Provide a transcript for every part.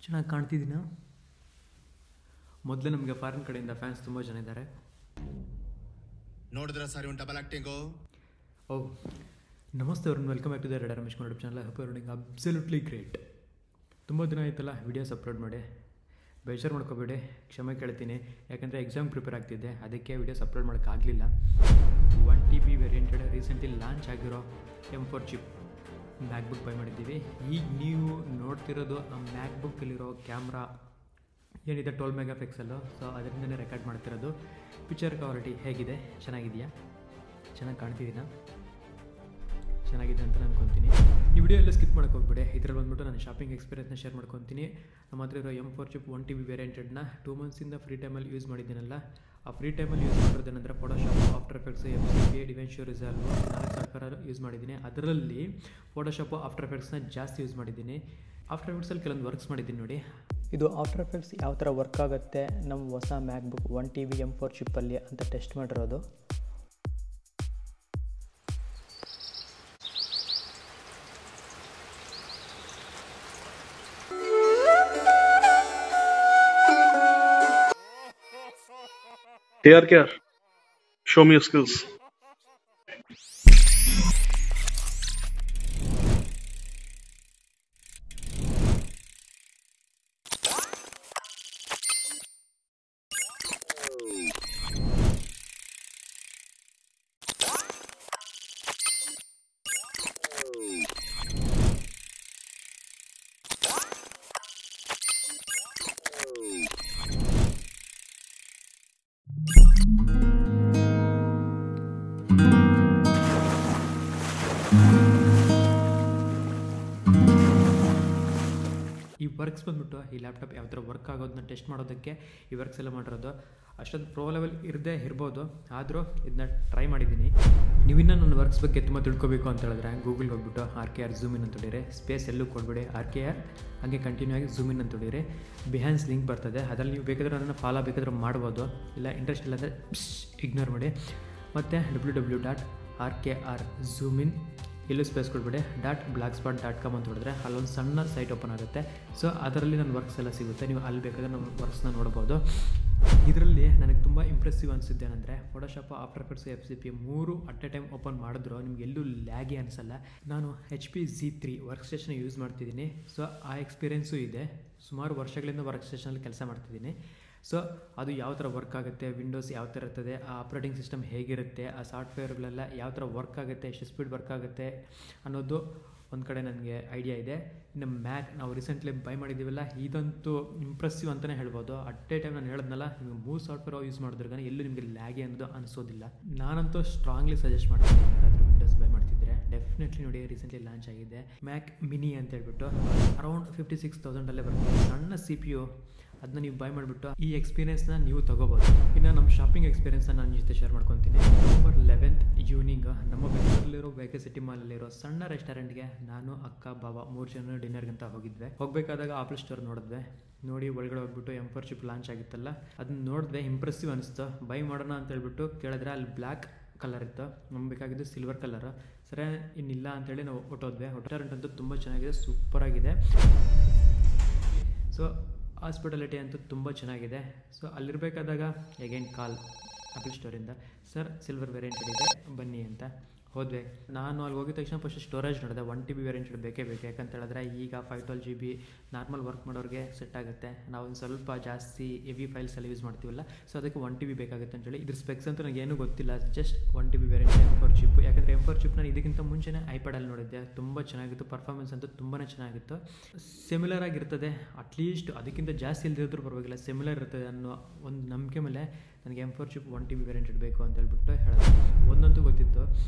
ಚೆನ್ನಾಗಿ ಕಾಣ್ತಿದ್ದೀನ. ಮೊದಲೇ ನಮಗೆ ಫಾರಿನ್ ಕಡೆಯಿಂದ ಫ್ಯಾನ್ಸ್ ತುಂಬ ಜನ ಇದ್ದಾರೆ. ನೋಡಿದ್ರೆ ಸರಿ ಒಂದು ಡಬಲ್ ಆಕ್ಟಿಂಗು. ನಮಸ್ತೆ ಅವ್ರನ್ನ, welcome back to the red Ramesh Kumar YouTube channel. Happy running absolutely great. ತುಂಬ ದಿನ ಆಯ್ತಲ್ಲ ವಿಡಿಯೋಸ್ ಅಪ್ಲೋಡ್ ಮಾಡಿ, ಬೇಜಾರು ಮಾಡ್ಕೋಬೇಡಿ, ಕ್ಷಮೆ ಕೇಳ್ತೀನಿ. ಯಾಕಂದರೆ ಎಕ್ಸಾಮ್ ಪ್ರಿಪೇರ್ ಆಗ್ತಿದ್ದೆ, ಅದಕ್ಕೆ ವಿಡಿಯೋಸ್ ಅಪ್ಲೋಡ್ ಮಾಡೋಕ್ಕಾಗಲಿಲ್ಲ. 1 TB ವೇರಿಯಂಟೆಡ್ ರೀಸೆಂಟ್ಲಿ ಲಾಂಚ್ ಆಗಿರೋ M4 ಚಿಪ್ ಮ್ಯಾಕ್ಬುಕ್ ಬೈ ಮಾಡಿದ್ದೀವಿ. ಈಗ ನೀವು ನೋಡ್ತಿರೋದು ಆ ಮ್ಯಾಕ್ಬುಕ್ಕಲ್ಲಿರೋ ಕ್ಯಾಮ್ರಾ ಏನಿದೆ 12 ಮೆಗಾ ಪಿಕ್ಸೆಲ್ಲು. ಸೊ ಅದರಿಂದನೇ ರೆಕಾರ್ಡ್ ಮಾಡ್ತಿರೋದು. ಪಿಕ್ಚರ್ ಕ್ವಾಲಿಟಿ ಹೇಗಿದೆ? ಚೆನ್ನಾಗಿದೆಯಾ? ಚೆನ್ನಾಗಿ ಕಾಣ್ತಿದ್ದೀನಾ? ಚೆನ್ನಾಗಿದೆ ಅಂತ ಅನ್ಕೊತೀನಿ. ಈ ವಿಡಿಯೋ ಎಲ್ಲ ಸ್ಕಿಪ್ ಮಾಡೋಕೆ ಹೋಗ್ಬಿಡಿ. ಇದರಲ್ಲಿ ಬಂದ್ಬಿಟ್ಟು ನಾನು ಶಾಪಿಂಗ್ ಎಕ್ಸ್ಪೀರಿಯನ್ಸ್ನ ಶೇರ್ ಮಾಡ್ಕೊತೀನಿ. ನಮ್ಮ ಹತ್ರ ಇರೋ M4 ಚಿಪ್ 1 TB ವೇರಿಯಂಟೆಡ್ನ 2 ಮಂತ್ಸಿಂದ ಫ್ರೀ ಟೈಮಲ್ಲಿ ಯೂಸ್ ಮಾಡಿದ್ದೀನಲ್ಲ. ಆ ಫ್ರೀ ಟೈಮಲ್ಲಿ ಯೂಸ್ ಮಾಡಿರೋದೇನೆಂದರೆ Photoshop, after effects, FCP, DaVinci Resolve 4 software use ಮಾಡಿದ್ದೀನಿ. ಅದರಲ್ಲಿ ಫೋಟೋಶಾಪು, ಆಫ್ಟರ್ ಎಫೆಕ್ಟ್ಸ್ನ ಜಾಸ್ತಿ ಯೂಸ್ ಮಾಡಿದ್ದೀನಿ. ಆಫ್ಟರ್ ಎಫೆಕ್ಟ್ಸಲ್ಲಿ ಕೆಲವೊಂದು ವರ್ಕ್ಸ್ ಮಾಡಿದ್ದೀನಿ ನೋಡಿ. ಇದು ಆಫ್ಟರ್ ಎಫೆಕ್ಟ್ಸ್ ಯಾವ ಥರ ವರ್ಕ್ ಆಗುತ್ತೆ ನಮ್ಮ ಹೊಸ ಮ್ಯಾಕ್ಬುಕ್ 1 TB M4 ಚಿಪ್ಪಲ್ಲಿ ಅಂತ ಟೆಸ್ಟ್ ಮಾಡಿರೋದು. TRKR, show me your skills. ಈ ವರ್ಕ್ಸ್ ಬಂದ್ಬಿಟ್ಟು ಈ ಲ್ಯಾಪ್ಟಾಪ್ ಯಾವ ಥರ ವರ್ಕ್ ಆಗೋದನ್ನ ಟೆಸ್ಟ್ ಮಾಡೋದಕ್ಕೆ ಈ ವರ್ಕ್ಸ್ ಎಲ್ಲ ಮಾಡಿರೋದು. ಅಷ್ಟೊಂದು ಪ್ರೋ ಲೆವೆಲ್ ಇರ್ಬೋದು, ಆದರೂ ಇದನ್ನ ಟ್ರೈ ಮಾಡಿದ್ದೀನಿ. ನೀವಿನ್ನೂ ನನ್ನ ವರ್ಕ್ಸ್ ಬಗ್ಗೆ ತುಂಬ ತಿಳ್ಕೊಬೇಕು ಅಂತ ಹೇಳಿದ್ರೆ ಗೂಗಲ್ಗೆ ಹೋಗ್ಬಿಟ್ಟು RKR ಝೂಮ್ ಇನ್ ಅಂತ ಹೊಡೀರಿ. ಸ್ಪೇಸ್ ಎಲ್ಲೂ ಕೊಡ್ಬೇಡಿ, RKR ಹಾಗೆ ಕಂಟಿನ್ಯೂ ಆಗಿ ಝೂಮ್ ಇನ್ ಅಂತ ಹೊಡೀರಿ. ಬಿಹ್ಯಾನ್ಸ್ ಲಿಂಕ್ ಬರ್ತದೆ, ಅದರಲ್ಲಿ ನೀವು ಬೇಕಾದ್ರೆ ಅದನ್ನು ಫಾಲೋ ಬೇಕಾದ್ರೆ ಮಾಡ್ಬೋದು. ಇಲ್ಲ ಇಂಟ್ರೆಸ್ಟ್ ಇಲ್ಲ ಅಂದರೆ ಇಗ್ನೋರ್ ಮಾಡಿ. ಮತ್ತು www.rkrzoomIn ಎಲ್ಲೂ ಸ್ಪೇಸ್ ಕೊಡ್ಬೇಡಿ .blogspot.com ಅಂತ ಹೊಡೆದ್ರೆ ಅಲ್ಲೊಂದು ಸಣ್ಣ ಸೈಟ್ ಓಪನ್ ಆಗುತ್ತೆ. ಸೊ ಅದರಲ್ಲಿ ನನ್ನ ವರ್ಕ್ಸ್ ಎಲ್ಲ ಸಿಗುತ್ತೆ, ನೀವು ಅಲ್ಲಿ ಬೇಕಾದ್ರೆ ನಮ್ಮ ವರ್ಕ್ಸ್ನ ನೋಡ್ಬೋದು. ಇದರಲ್ಲಿ ನನಗೆ ತುಂಬ ಇಂಪ್ರೆಸಿವ್ ಅನಿಸಿದ್ದೇನೆಂದರೆ Photoshop, after effects, FCP 3 at a time open ಮಾಡಿದ್ರು ನಿಮ್ಗೆ ಎಲ್ಲೂ ಲ್ಯಾಗಿ ಅನಿಸಲ್ಲ. ನಾನು HP Z3 work station use ಮಾಡ್ತಿದ್ದೀನಿ. ಸೊ ಆ ಎಕ್ಸ್ಪೀರಿಯೆನ್ಸು ಇದೆ. ಸುಮಾರು ವರ್ಷಗಳಿಂದ ವರ್ಕ್ ಸ್ಟೇಷನಲ್ಲಿ ಕೆಲಸ ಮಾಡ್ತಿದ್ದೀನಿ. ಸೊ ಅದು ಯಾವ ಥರ ವರ್ಕ್ ಆಗುತ್ತೆ, ವಿಂಡೋಸ್ ಯಾವ ಥರ ಇರ್ತದೆ, ಆ ಆಪ್ರೇಟಿಂಗ್ ಸಿಸ್ಟಮ್ ಹೇಗಿರುತ್ತೆ, ಆ ಸಾಫ್ಟ್ವೇರ್ಗಳೆಲ್ಲ ಯಾವ ಥರ ವರ್ಕ್ ಆಗುತ್ತೆ, ಎಷ್ಟು ಸ್ಪೀಡ್ ವರ್ಕ್ ಆಗುತ್ತೆ ಅನ್ನೋದು ಒಂದು ಕಡೆ ನನಗೆ ಐಡಿಯಾ ಇದೆ. ಇನ್ನು ಮ್ಯಾಕ್ ನಾವು ರೀಸೆಂಟ್ಲಿ ಬೈ ಮಾಡಿದ್ದೀವಲ್ಲ, ಇದಂತೂ ಇಂಪ್ರೆಸಿವ್ ಅಂತಲೇ ಹೇಳ್ಬೋದು. ಅಟ್ ಎ ಟೈಮ್ ನಾನು ಹೇಳಿದ್ನಲ್ಲ, ನಿಮಗೆ 3 ಸಾಫ್ಟ್ವೇರ್ ಯೂಸ್ ಮಾಡಿದ್ರೂ ಎಲ್ಲೂ ನಿಮಗೆ ಲ್ಯಾಗಿ ಅನ್ನೋದು ಅನಿಸೋದಿಲ್ಲ. ನಾನಂತೂ ಸ್ಟ್ರಾಂಗ್ಲಿ ಸಜೆಸ್ಟ್ ಮಾಡ್ತೀನಿ, ಯಾರಾದರೂ ವಿಂಡೋಸ್ ಬೈ ಮಾಡ್ತಿದ್ರೆ ಡೆಫಿನೆಟ್ಲಿ ನೋಡಿ. ರೀಸೆಂಟ್ಲಿ ಲಾಂಚ್ ಆಗಿದೆ ಮ್ಯಾಕ್ ಮಿನಿ ಅಂತ ಹೇಳ್ಬಿಟ್ಟು, ಅರೌಂಡ್ 56,000 ಬರ್ತದೆ. ಸಣ್ಣ CPU, ಅದನ್ನ ನೀವು ಬೈ ಮಾಡಿಬಿಟ್ಟು ಈ ಎಕ್ಸ್ಪೀರಿಯೆನ್ಸ್ನ ನೀವು ತೊಗೋಬೋದು. ಇನ್ನು ನಮ್ಮ ಶಾಪಿಂಗ್ ಎಕ್ಸ್ಪೀರಿಯೆನ್ಸ್ನ ನಾನು ಜೊತೆ ಶೇರ್ ಮಾಡ್ಕೊತೀನಿ. ನವೆಂಬರ್ 11th ಈವ್ನಿಂಗ್ ನಮ್ಮ ಬೆಂಗಳೂರಲ್ಲಿರೋ ಬೇಕೆ ಸಿಟಿ ಮಾಲಲ್ಲಿರೋ ಸಣ್ಣ ರೆಸ್ಟೋರೆಂಟ್ಗೆ ನಾನು, ಅಕ್ಕ, ಬಾವ 3 ಜನ ಡಿನ್ನರ್ಗಂತ ಹೋಗಬೇಕಾದಾಗ ಆಪಲ್ ಸ್ಟೋರ್ ನೋಡಿದ್ವಿ. ನೋಡಿ ಒಳಗಡೆ ಹೋಗ್ಬಿಟ್ಟು M4 ಚಿಪ್ ಲಾಂಚ್ ಆಗಿತ್ತಲ್ಲ, ಅದನ್ನ ನೋಡಿದ್ವಿ, ಇಂಪ್ರೆಸಿವ್ ಅನಿಸ್ತು. ಬೈ ಮಾಡೋಣ ಅಂತ ಹೇಳ್ಬಿಟ್ಟು ಕೇಳಿದ್ರೆ ಅಲ್ಲಿ ಬ್ಲ್ಯಾಕ್ ಕಲರ್ ಇತ್ತು, ನಮ್ಗೆ ಬೇಕಾಗಿದ್ದು ಸಿಲ್ವರ್ ಕಲರ್. ಸರಿ ಇನ್ನಿಲ್ಲ ಅಂತೇಳಿ ನಾವು ಹೊಟ್ಟೋದ್ವಿ. ರೆಸ್ಟೋರೆಂಟ್ ಅಂತೂ ತುಂಬ ಚೆನ್ನಾಗಿದೆ, ಸೂಪರಾಗಿದೆ. ಸೊ ಹಾಸ್ಪಿಟಾಲಿಟಿ ಅಂತೂ ತುಂಬ ಚೆನ್ನಾಗಿದೆ. ಸೊ ಅಲ್ಲಿರಬೇಕಾದಾಗ ಅಗೇನ್ ಕಾಲ್ ಆಪಲ್ ಸ್ಟೋರಿಂದ, ಸರ್ ಸಿಲ್ವರ್ ವೇರಿಯಂಟೆಡ್ ಇದೆ ಬನ್ನಿ ಅಂತ ಹೋದ್ವಿ. ನಾನು ಅಲ್ಲಿ ಹೋಗಿದ ತಕ್ಷಣ ಫಸ್ಟ್ ಸ್ಟೋರೇಜ್ ನೋಡಿದೆ. 1 TB ವೇರಿಯಂಟೆಡ್ ಬೇಕೇ ಯಾಕಂತ ಹೇಳಿದ್ರೆ ಈಗ 512 GB ನಾರ್ಮಲ್ ವರ್ಕ್ ಮಾಡೋರಿಗೆ ಸೆಟ್ ಆಗುತ್ತೆ. ನಾವು ಒಂದು ಸ್ವಲ್ಪ ಜಾಸ್ತಿ ಹೆವಿ ಫೈಲ್ಸ್ ಎಲ್ಲ ಯೂಸ್ ಮಾಡ್ತೀವಲ್ಲ, ಸೊ ಅದಕ್ಕೆ 1 TB ಬೇಕಾಗುತ್ತೆ ಅಂತೇಳಿ. ಇದ್ರ ಸ್ಪೆಕ್ಸ್ ಅಂತೂ ನನಗೇನು ಗೊತ್ತಿಲ್ಲ, just 1 TB variant M4 chip. ಯಾಕಂದರೆ M4 ಚಿಪ್ ನಾನು ಇದಕ್ಕಿಂತ ಮುಂಚೆನೇ ಐಪ್ಯಾಡಲ್ಲಿ ನೋಡಿದ್ದೆ, ತುಂಬ ಚೆನ್ನಾಗಿತ್ತು. ಪರ್ಫಾರ್ಮೆನ್ಸ್ ಅಂತೂ ತುಂಬಾ ಚೆನ್ನಾಗಿತ್ತು. ಸಿಮಿಲರ್ ಆಗಿರ್ತದೆ, ಅಟ್ಲೀಸ್ಟ್ ಅದಕ್ಕಿಂತ ಜಾಸ್ತಿ ಇಲ್ದಿದ್ರೂ ಪರವಾಗಿಲ್ಲ, ಸಿಮಿಲರ್ ಇರ್ತದೆ ಅನ್ನೋ ಒಂದು ನಂಬಿಕೆ ಮೇಲೆ ನನಗೆ M4 ಚಿಪ್ 1 TB ವೇರಿಯಂಟೆಡ್ ಬೇಕು ಅಂತ ಹೇಳ್ಬಿಟ್ಟು ಹೇಳಿದೆ. ಒಂದಂತೂ ಗೊತ್ತಿತ್ತು,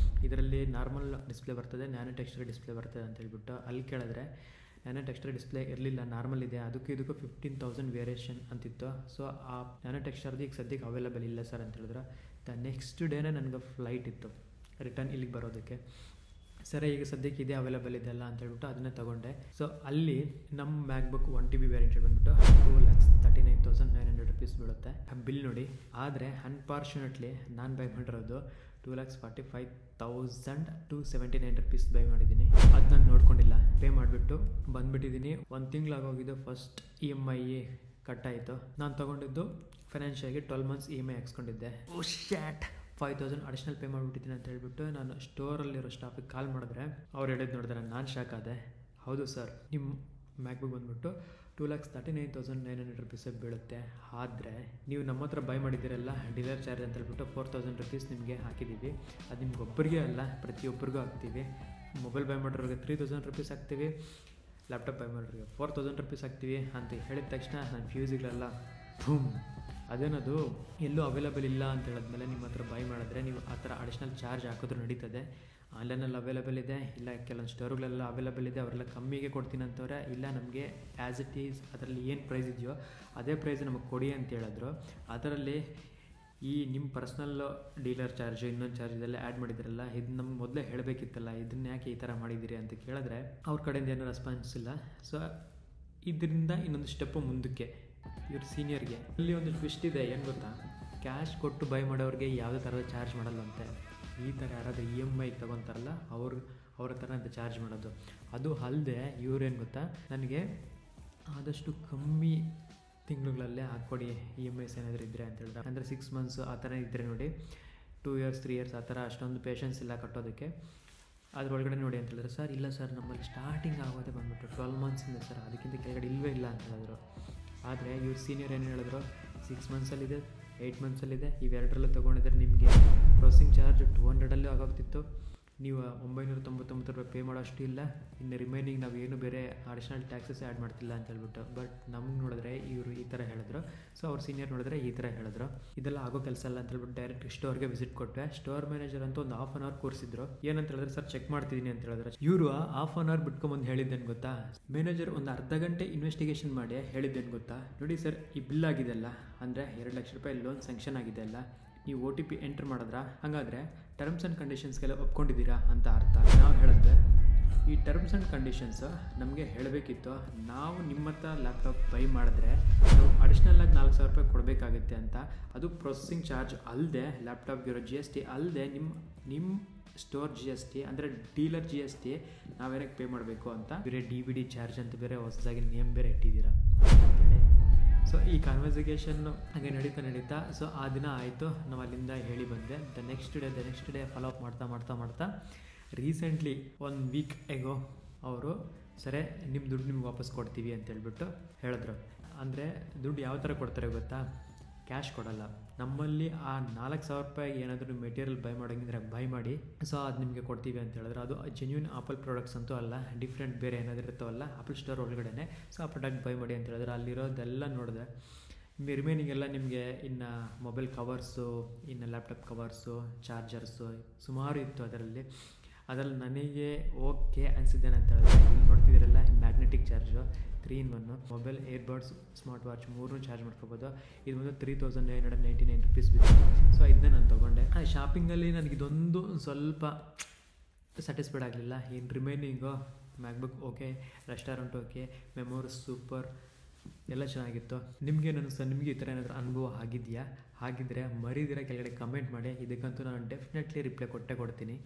ಇದರಲ್ಲಿ ನಾರ್ಮಲ್ ಡಿಸ್ಪ್ಲೇ ಬರ್ತದೆ, ನ್ಯಾನೋ ಟೆಕ್ಸ್ಚರ್ ಡಿಸ್ಪ್ಲೇ ಬರ್ತದೆ ಅಂತ ಹೇಳ್ಬಿಟ್ಟು. ಅಲ್ಲಿ ಕೇಳಿದ್ರೆ ನ್ಯಾನೋ ಟೆಕ್ಸ್ಚರ್ ಡಿಸ್ಪ್ಲೇ ಇದಕ್ಕೆ ನಾರ್ಮಲ್ ಇದೆ, ಇದಕ್ಕೂ 15,000 ವೇರಿಯೇಷನ್ ಅಂತಿತ್ತು. ಸೊ ಆ ನ್ಯಾನೋ ಟೆಕ್ಸ್ಚರ್ದು ಈಗ ಸದ್ಯಕ್ಕೆ ಅವೈಲೇಬಲ್ ಇಲ್ಲ ಸರ್ ಅಂತ ಹೇಳಿದ್ರೆ. ನೆಕ್ಸ್ಟ್ ಡೇನೇ ನನಗೆ ಫ್ಲೈಟ್ ಇತ್ತು ರಿಟರ್ನ್ ಇಲ್ಲಿಗೆ ಬರೋದಕ್ಕೆ. ಸರಿ ಈಗ ಸದ್ಯಕ್ಕೆ ಇದೇ ಅವೈಲೇಬಲ್ ಇದೆಲ್ಲ ಅಂತ ಹೇಳ್ಬಿಟ್ಟು ಅದನ್ನೇ ತೊಗೊಂಡೆ. ಸೊ ಅಲ್ಲಿ ನಮ್ಮ ಮ್ಯಾಕ್ಬುಕ್ 1 TB ವೇರಿಯಂಟೆಡ್ ಬಂದುಬಿಟ್ಟು 2,39,900 rupees ಬೀಳುತ್ತೆ ಬಿಲ್ ನೋಡಿ. ಆದರೆ ಅನ್ಫಾರ್ಚುನೇಟ್ಲಿ ನಾನು ಬೈ ಮಾಡಿರೋದು 2,45,279 rupees ಬೈ ಮಾಡಿದ್ದೀನಿ. ಅದು ನಾನು ನೋಡ್ಕೊಂಡಿಲ್ಲ, ಪೇ ಮಾಡಿಬಿಟ್ಟು ಬಂದುಬಿಟ್ಟಿದ್ದೀನಿ. 1 ತಿಂಗಳಾಗೋಗಿದ್ದು. First EMI ಕಟ್ಟಾಯಿತು. ನಾನು ತೊಗೊಂಡಿದ್ದು ಫೈನಾನ್ಷಿಯಲ್ಗೆ 12 months EMI ಹಾಕ್ಸ್ಕೊಂಡಿದ್ದೆ. 5,000 ಅಡಿಷ್ನಲ್ ಪೇ ಮಾಡಿಬಿಟ್ಟಿದ್ದೀನಿ ಅಂತ ಹೇಳ್ಬಿಟ್ಟು ನಾನು ಸ್ಟೋರಲ್ಲಿರೋ ಸ್ಟಾಫಿಗೆ ಕಾಲ್ ಮಾಡಿದ್ರೆ ಅವ್ರು ಹೇಳಿದ್ದು ನೋಡಿದ್ರೆ ನಾನು ಶಾಕ್ ಆದೆ. ಹೌದು ಸರ್, ನಿಮ್ಮ ಮ್ಯಾಕ್ಬುಕ್ ಬಂದುಬಿಟ್ಟು 2,39,900 rupees ಬೀಳುತ್ತೆ. ಆದರೆ ನೀವು ನಮ್ಮ ಹತ್ರ ಬೈ ಮಾಡಿದ್ದೀರಲ್ಲ, ಡೀಲರ್ ಚಾರ್ಜ್ ಅಂತ ಹೇಳ್ಬಿಟ್ಟು 4,000 rupees ನಿಮಗೆ ಹಾಕಿದ್ದೀವಿ. ಅದು ನಿಮ್ಗೆ ಒಬ್ಬರಿಗೆ ಅಲ್ಲ, ಪ್ರತಿಯೊಬ್ಬರಿಗೂ ಹಾಕ್ತೀವಿ. ಮೊಬೈಲ್ ಬೈ ಮಾಡೋರಿಗೆ 3,000 rupees ಹಾಕ್ತೀವಿ, ಲ್ಯಾಪ್ಟಾಪ್ ಬೈ ಮಾಡೋರಿಗೆ 4,000 rupees ಹಾಕ್ತೀವಿ ಅಂತ ಹೇಳಿದ ತಕ್ಷಣ ನನ್ನ ಫ್ಯೂಸಿಗಳೆಲ್ಲ ಬೂಮ್. ಅದೇನದು ಎಲ್ಲೂ ಅವೈಲೇಬಲ್ ಇಲ್ಲ ಅಂತ ಹೇಳಿದ್ಮೇಲೆ ನಿಮ್ಮ ಹತ್ರ ಬೈ ಮಾಡಿದ್ರೆ ನೀವು ಆ ಥರ ಅಡಿಷ್ನಲ್ ಚಾರ್ಜ್ ಹಾಕಿದ್ರು ನಡೀತದೆ. ಆನ್ಲೈನಲ್ಲಿ ಅವೈಲೇಬಲ್ ಇದೆ, ಇಲ್ಲ ಕೆಲವೊಂದು ಸ್ಟೋರ್ಗಳೆಲ್ಲ ಅವೈಲೇಬಲ್ ಇದೆ, ಅವರೆಲ್ಲ ಕಮ್ಮಿಗೆ ಕೊಡ್ತೀನಿ ಅಂತವ್ರೆ. ಇಲ್ಲ ನಮಗೆ ಆ್ಯಸ್ ಇಟ್ ಈಸ್ ಅದರಲ್ಲಿ ಏನು ಪ್ರೈಸ್ ಇದೆಯೋ ಅದೇ ಪ್ರೈಸ್ ನಮಗೆ ಕೊಡಿ ಅಂತ ಹೇಳಿದ್ರು. ಅದರಲ್ಲಿ ಈ ನಿಮ್ಮ ಪರ್ಸ್ನಲ್ ಡೀಲರ್ ಚಾರ್ಜು ಇನ್ನೊಂದು ಚಾರ್ಜ್ ಇದೆಲ್ಲ ಆ್ಯಡ್ ಮಾಡಿದ್ರಲ್ಲ, ಇದು ನಮ್ಗೆ ಮೊದಲೇ ಹೇಳಬೇಕಿತ್ತಲ್ಲ, ಇದನ್ನ ಯಾಕೆ ಈ ಥರ ಮಾಡಿದ್ದೀರಿ ಅಂತ ಕೇಳಿದ್ರೆ ಅವ್ರ ಕಡೆಯಿಂದ ಏನೂ ರೆಸ್ಪಾನ್ಸ್ ಇಲ್ಲ. ಸೊ ಇದರಿಂದ ಇನ್ನೊಂದು ಸ್ಟೆಪ್ಪು ಮುಂದಕ್ಕೆ ಇವ್ರ ಸೀನಿಯರ್ಗೆ ಇಲ್ಲಿ ಒಂದು ಟ್ವಿಸ್ಟ್ ಇದೆ. ಏನು ಗೊತ್ತಾ, ಕ್ಯಾಶ್ ಕೊಟ್ಟು ಬೈ ಮಾಡೋರಿಗೆ ಯಾವುದೇ ಥರದ ಚಾರ್ಜ್ ಮಾಡಲ್ಲಂತೆ. ಈ ಥರ ಯಾರಾದರೂ EMI ತೊಗೊತಾರಲ್ಲ ಅವ್ರ ಥರ ಅಂತ ಚಾರ್ಜ್ ಮಾಡೋದು. ಅದು ಅಲ್ಲದೆ ಇವ್ರೇನು ಗೊತ್ತಾ, ನನಗೆ ಆದಷ್ಟು ಕಮ್ಮಿ ತಿಂಗಳುಗಳಲ್ಲೇ ಹಾಕ್ಕೊಡಿ EMIs ಏನಾದರೂ ಇದ್ದರೆ ಅಂತ ಹೇಳಿದ್ರೆ. ಅಂದರೆ 6 months ಆ ಥರ ಇದ್ದರೆ ನೋಡಿ, 2 years 3 years ಆ ಥರ ಅಷ್ಟೊಂದು ಪೇಷನ್ಸ್ ಇಲ್ಲ ಕಟ್ಟೋದಕ್ಕೆ. ಅದರೊಳಗಡೆ ನೋಡಿ ಅಂತ ಹೇಳಿದ್ರೆ, ಸರ್ ಇಲ್ಲ ಸರ್ ನಮ್ಮಲ್ಲಿ ಸ್ಟಾರ್ಟಿಂಗ್ ಆಗೋದೇ ಬಂದುಬಿಟ್ಟು 12 months ಇಂದ ಸರ್, ಅದಕ್ಕಿಂತ ಕೆಳಗಡೆ ಇಲ್ಲವೇ ಇಲ್ಲ ಅಂತ ಹೇಳಿದ್ರು. ಆದರೆ ಇವ್ರ ಸೀನಿಯರ್ ಏನು ಹೇಳಿದ್ರು, 6 monthsಲ್ಲಿದೆ, 8 monthsಲ್ಲಿದೆ, ಇವೆರಡರಲ್ಲೂ ತೊಗೊಂಡಿದ್ರೆ ನಿಮಗೆ ಪ್ರೊಸೆಸಿಂಗ್ ಚಾರ್ಜ್ 200 ಆಗೋಗ್ತಿತ್ತು. ನೀವು 999 ರೂಪಾಯಿ ಪೇ ಮಾಡೋಷ್ಟು ಇಲ್ಲ. ಇನ್ನು ರಿಮೈನಿಂಗ್ ನಾವು ಏನು ಬೇರೆ ಅಡಿಷ್ನಲ್ ಟ್ಯಾಕ್ಸಸ್ ಆ್ಯಡ್ ಮಾಡ್ತಿಲ್ಲ ಅಂತ ಹೇಳ್ಬಿಟ್ಟು. ಬಟ್ ನಮ್ಗೆ ನೋಡಿದ್ರೆ ಇವರು ಈ ಥರ ಹೇಳಿದ್ರು. ಸೊ ಅವ್ರ ಸೀನಿಯರ್ ನೋಡಿದ್ರೆ ಈ ಥರ ಹೇಳಿದ್ರು. ಇದೆಲ್ಲ ಆಗೋ ಕೆಲಸ ಅಲ್ಲ ಅಂತ ಹೇಳ್ಬಿಟ್ಟು ಡೈರೆಕ್ಟ್ ಸ್ಟೋರ್ಗೆ ವಿಸಿಟ್ ಕೊಟ್ಟೆ. ಸ್ಟೋರ್ ಮ್ಯಾನೇಜರ್ ಅಂತ ಒಂದು 1/2 hour ಕೂರಿಸಿದ್ರು. ಏನಂತ ಹೇಳಿದ್ರೆ, ಸರ್ ಚೆಕ್ ಮಾಡ್ತಿದ್ದೀನಿ ಅಂತ ಹೇಳಿದ್ರೆ. ಇವರು 1/2 hour ಬಿಟ್ಕೊಂಬಂದು ಹೇಳಿದ್ದೇನು ಗೊತ್ತಾ, ಮ್ಯಾನೇಜರ್ ಒಂದು ಅರ್ಧ ಗಂಟೆ ಇನ್ವೆಸ್ಟಿಗೇಷನ್ ಮಾಡಿ ಹೇಳಿದ್ದೇನು ಗೊತ್ತಾ, ನೋಡಿ ಸರ್ ಈ ಬಿಲ್ ಆಗಿದೆಲ್ಲ, ಅಂದರೆ 2 ಲಕ್ಷ ರೂಪಾಯಿ ಲೋನ್ ಸ್ಯಾಂಕ್ಷನ್ ಆಗಿದೆ ಅಲ್ಲ, ನೀವು OTP ಎಂಟ್ರ್ ಮಾಡಿದ್ರ, ಹಾಗಾದರೆ ಟರ್ಮ್ಸ್ ಆ್ಯಂಡ್ ಕಂಡೀಷನ್ಸ್ಗೆಲ್ಲ ಒಪ್ಕೊಂಡಿದ್ದೀರಾ ಅಂತ ಅರ್ಥ. ನಾವು ಹೇಳಿದ್ವಿ, ಈ ಟರ್ಮ್ಸ್ ಆ್ಯಂಡ್ ಕಂಡೀಷನ್ಸ್ ನಮಗೆ ಹೇಳಬೇಕಿತ್ತು, ನಾವು ನಿಮ್ಮ ಹತ್ರ ಲ್ಯಾಪ್ಟಾಪ್ ಬೈ ಮಾಡಿದ್ರೆ ನಾವು ಅಡಿಷ್ನಲ್ಲಾಗಿ 4,000 ರೂಪಾಯಿ ಕೊಡಬೇಕಾಗುತ್ತೆ ಅಂತ. ಅದು ಪ್ರೊಸೆಸಿಂಗ್ ಚಾರ್ಜ್ ಅಲ್ಲದೆ, ಲ್ಯಾಪ್ಟಾಪ್ಗಿರೋ GST ಅಲ್ಲದೆ ನಿಮ್ಮ ಸ್ಟೋರ್ GST ಅಂದರೆ ಡೀಲರ್ GST ನಾವೇನಕ್ಕೆ ಪೇ ಮಾಡಬೇಕು ಅಂತ. ಬೇರೆ DVD ಚಾರ್ಜ್ ಅಂತ ಬೇರೆ ಹೊಸದಾಗಿ ನೇಮ್ ಬೇರೆ ಇಟ್ಟಿದ್ದೀರಾ ಅಂತೇಳಿ. ಸೊ ಈ ಕಾನ್ವರ್ಸೇಷನ್ನು ಹಾಗೆ ನಡೀತಾ ಸೊ ಆ ದಿನ ಆಯಿತು. ನಾವು ಅಲ್ಲಿಂದ ಹೇಳಿ ಬಂದೆ. The next day follow up ಮಾಡ್ತಾ ರೀಸೆಂಟ್ಲಿ 1 week ago ಅವರು ಸರಿ ನಿಮ್ಮ ದುಡ್ಡು ನಿಮ್ಗೆ ವಾಪಸ್ ಕೊಡ್ತೀವಿ ಅಂತ ಹೇಳ್ಬಿಟ್ಟು ಹೇಳಿದ್ರು. ಅಂದರೆ ದುಡ್ಡು ಯಾವ ಥರ ಕೊಡ್ತಾರೆ ಗೊತ್ತಾ, ಕ್ಯಾಶ್ ಕೊಡಲ್ಲ. ನಮ್ಮಲ್ಲಿ ಆ 4,000 ರೂಪಾಯಿ ಏನಾದರೂ ಮೆಟೀರಿಯಲ್ ಬೈ ಮಾಡೋಂಗಿದ್ರೆ ಬೈ ಮಾಡಿ, ಸೊ ಅದು ನಿಮಗೆ ಕೊಡ್ತೀವಿ ಅಂತ ಹೇಳಿದ್ರೆ. ಅದು ಜೆನ್ಯೂನ್ ಆಪಲ್ ಪ್ರಾಡಕ್ಟ್ಸ್ ಅಂತೂ ಅಲ್ಲ, ಡಿಫ್ರೆಂಟ್ ಬೇರೆ ಏನಾದರೂ ಇರ್ತಾವಲ್ಲ ಆಪಲ್ ಸ್ಟೋರ್ ಒಳಗಡೆ. ಸೊ ಆ ಪ್ರಾಡಕ್ಟ್ ಬೈ ಮಾಡಿ ಅಂತ ಹೇಳಿದ್ರೆ ಅಲ್ಲಿರೋದೆಲ್ಲ ನೋಡಿದೆ. ರಿಮೈನಿಂಗ್ ಎಲ್ಲ ನಿಮಗೆ ಇನ್ನು ಮೊಬೈಲ್ ಕವರ್ಸು, ಇನ್ನು ಲ್ಯಾಪ್ಟಾಪ್ ಕವರ್ಸು, ಚಾರ್ಜರ್ಸು ಸುಮಾರು ಇತ್ತು ಅದರಲ್ಲಿ ನನಗೆ ಓಕೆ ಅನಿಸಿದ್ದೇನೆ ಅಂತ ಹೇಳಿದ್ರೆ. ಇಲ್ಲಿ ನೋಡ್ತಿದ್ದೀರಲ್ಲ magnetic charge 3-in-1 mobile, airbuds, smart watch 3 charge ಮಾಡ್ಕೋಬೋದು. ಇದು ಒಂದು 3,999 rupees ಬಿತ್ತು. ಸೊ ಇದನ್ನೇ ನಾನು ತೊಗೊಂಡೆ. ಆ ಶಾಪಿಂಗಲ್ಲಿ ನನಗೆ ಇದೊಂದು ಸ್ವಲ್ಪ ಸ್ಯಾಟಿಸ್ಫೈಡ್ ಆಗಲಿಲ್ಲ. ಇನ್ನು remaining MacBook okay, restaurant okay, memories super, ಎಲ್ಲ ಚೆನ್ನಾಗಿತ್ತು. ನಿಮಗೆ ಈ ಥರ ಏನಾದರೂ ಅನುಭವ ಆಗಿದೆಯಾ? ಹಾಗಿದ್ದರೆ ಮರಿದಿರ ಕೆಳಗಡೆ ಕಮೆಂಟ್ ಮಾಡಿ. ಇದಕ್ಕಂತೂ ನಾನು ಡೆಫಿನೆಟ್ಲಿ ರಿಪ್ಲೈ ಕೊಡ್ತೀನಿ.